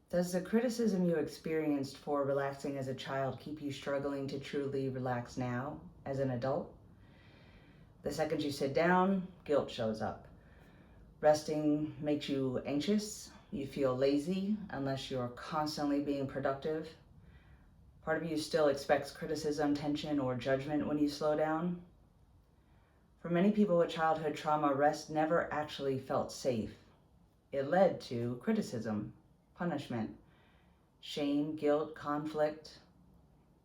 Does the criticism you experienced for relaxing as a child keep you struggling to truly relax now as an adult? The second you sit down, guilt shows up. Resting makes you anxious. You feel lazy unless you're constantly being productive. Part of you still expects criticism, tension, or judgment when you slow down. For many people with childhood trauma, rest never actually felt safe. It led to criticism, punishment, shame, guilt, conflict,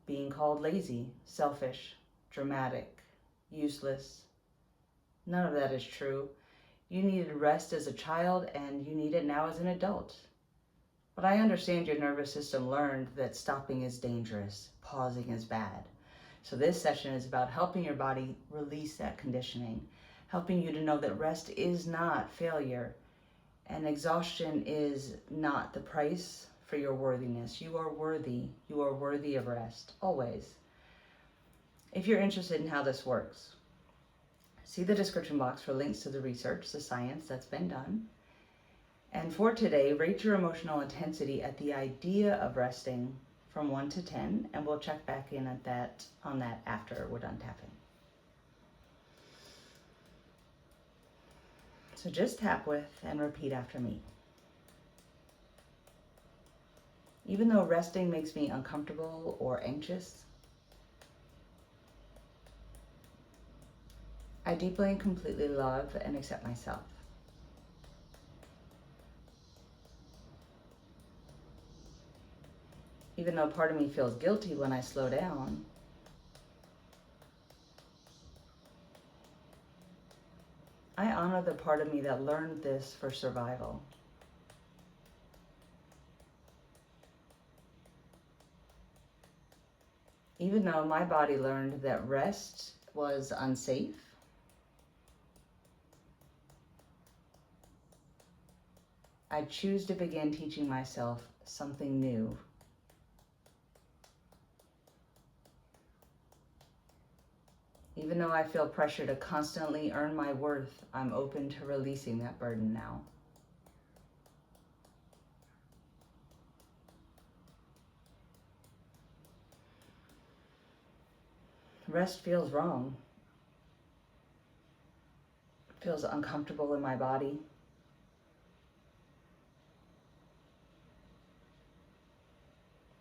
being called lazy, selfish, dramatic, useless. None of that is true. You needed rest as a child and you need it now as an adult. But I understand your nervous system learned that stopping is dangerous, pausing is bad. So this session is about helping your body release that conditioning, helping you to know that rest is not failure and exhaustion is not the price for your worthiness. You are worthy. You are worthy of rest, always. If you're interested in how this works, see the description box for links to the research, the science that's been done. And for today, rate your emotional intensity at the idea of resting from 1 to 10, and we'll check back in on that after we're done tapping. So just tap with and repeat after me. Even though resting makes me uncomfortable or anxious, I deeply and completely love and accept myself. Even though part of me feels guilty when I slow down, I honor the part of me that learned this for survival. Even though my body learned that rest was unsafe, I choose to begin teaching myself something new. Even though I feel pressure to constantly earn my worth, I'm open to releasing that burden now. Rest feels wrong. It feels uncomfortable in my body.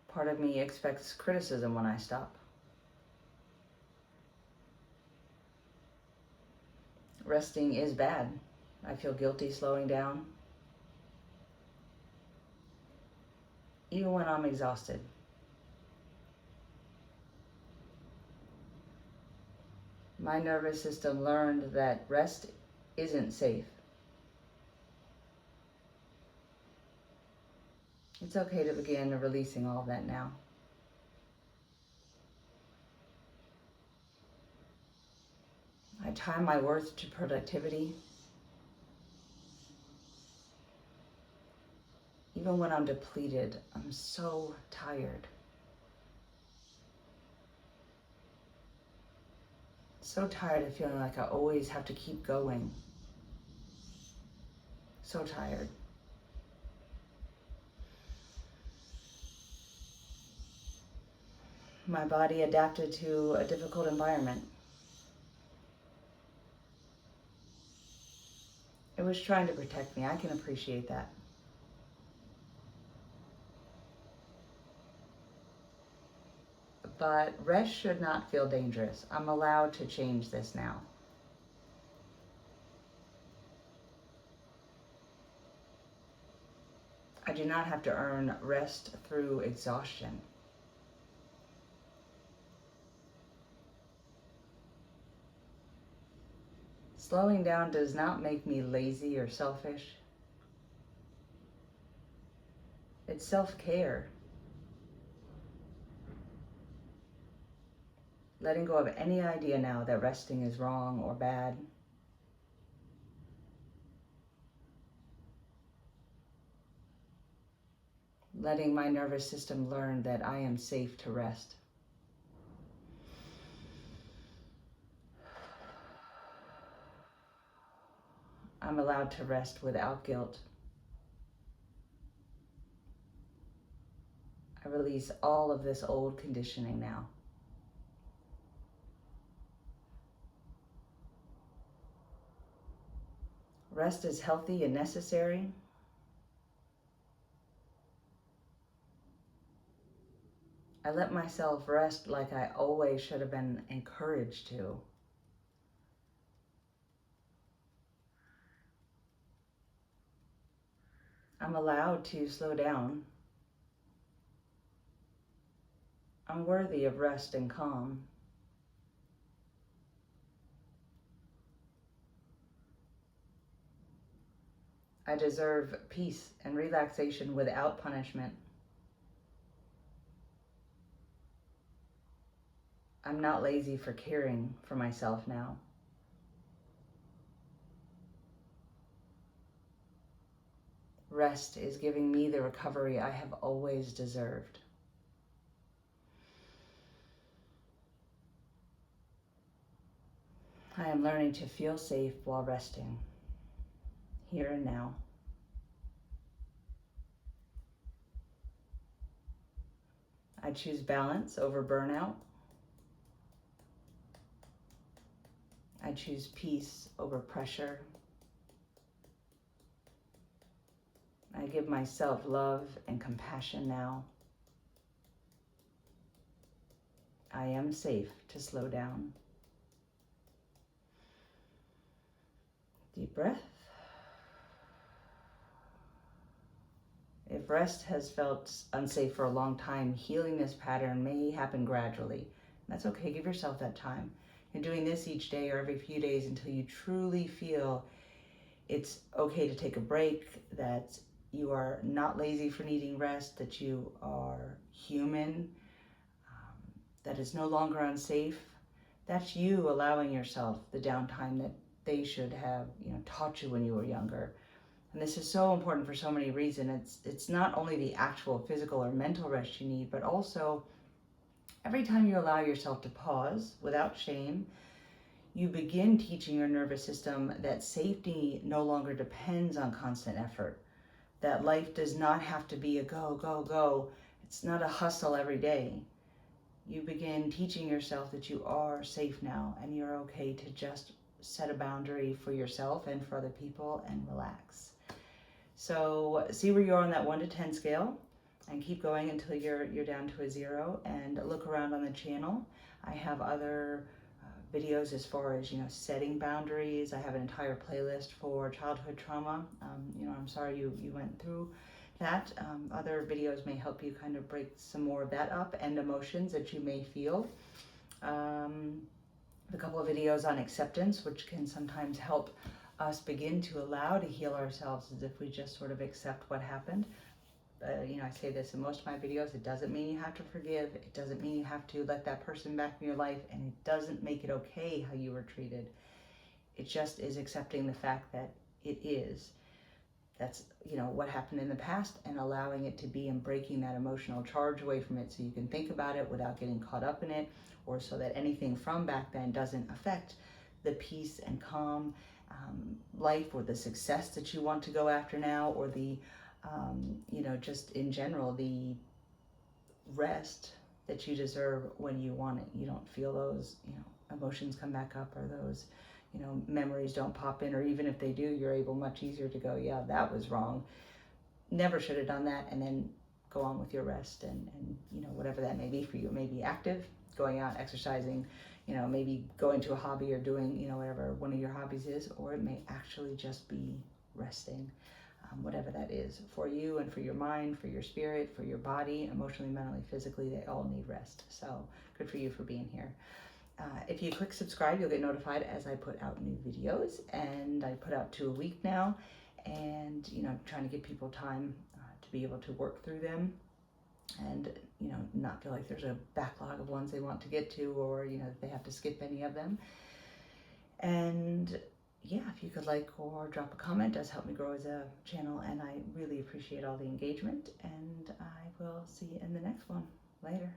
Part of me expects criticism when I stop. Resting is bad. I feel guilty slowing down, even when I'm exhausted. My nervous system learned that rest isn't safe. It's okay to begin releasing all of that now. I tie my worth to productivity. Even when I'm depleted, I'm so tired. So tired of feeling like I always have to keep going. So tired. My body adapted to a difficult environment. It was trying to protect me. I can appreciate that. But rest should not feel dangerous. I'm allowed to change this now. I do not have to earn rest through exhaustion. Slowing down does not make me lazy or selfish. It's self-care. Letting go of any idea now that resting is wrong or bad. Letting my nervous system learn that I am safe to rest. I'm allowed to rest without guilt. I release all of this old conditioning now. Rest is healthy and necessary. I let myself rest like I always should have been encouraged to. I'm allowed to slow down. I'm worthy of rest and calm. I deserve peace and relaxation without punishment. I'm not lazy for caring for myself now. Rest is giving me the recovery I have always deserved. I am learning to feel safe while resting, here and now. I choose balance over burnout. I choose peace over pressure. I give myself love and compassion now. I am safe to slow down. Deep breath. If rest has felt unsafe for a long time, healing this pattern may happen gradually. That's okay, give yourself that time. You're doing this each day or every few days until you truly feel it's okay to take a break, that you are not lazy for needing rest, that you are human, that it's no longer unsafe. That's you allowing yourself the downtime that they should have, taught you when you were younger. And this is so important for so many reasons. It's not only the actual physical or mental rest you need, but also every time you allow yourself to pause without shame, you begin teaching your nervous system that safety no longer depends on constant effort, that life does not have to be a go, go, go. It's not a hustle every day. You begin teaching yourself that you are safe now and you're okay to just set a boundary for yourself and for other people and relax. So see where you are on that 1 to 10 scale and keep going until you're down to a 0, and look around on the channel. I have other videos as far as, setting boundaries. I have an entire playlist for childhood trauma. I'm sorry you went through that. Other videos may help you kind of break some more of that up and emotions that you may feel. A couple of videos on acceptance, which can sometimes help us begin to allow to heal ourselves, as if we just sort of accept what happened. I say this in most of my videos, it doesn't mean you have to forgive, it doesn't mean you have to let that person back in your life, and it doesn't make it okay how you were treated. It just is accepting the fact that it is. That's, what happened in the past, and allowing it to be, and breaking that emotional charge away from it so you can think about it without getting caught up in it, or so that anything from back then doesn't affect the peace and calm life or the success that you want to go after now, or the just in general, the rest that you deserve when you want it. You don't feel those, emotions come back up, or those, memories don't pop in, or even if they do, you're able much easier to go, yeah, that was wrong. Never should have done that, and then go on with your rest and whatever that may be for you. It may be active, going out, exercising, maybe going to a hobby or doing, whatever one of your hobbies is, or it may actually just be resting. Whatever that is for you and for your mind, for your spirit, for your body, emotionally, mentally, physically, they all need rest. So good for you for being here. If you click subscribe, you'll get notified as I put out new videos, and I put out 2 a week now, and trying to give people time to be able to work through them, and not feel like there's a backlog of ones they want to get to, or they have to skip any of them. And yeah, if you could like or drop a comment, does help me grow as a channel, and I really appreciate all the engagement, and I will see you in the next one. Later.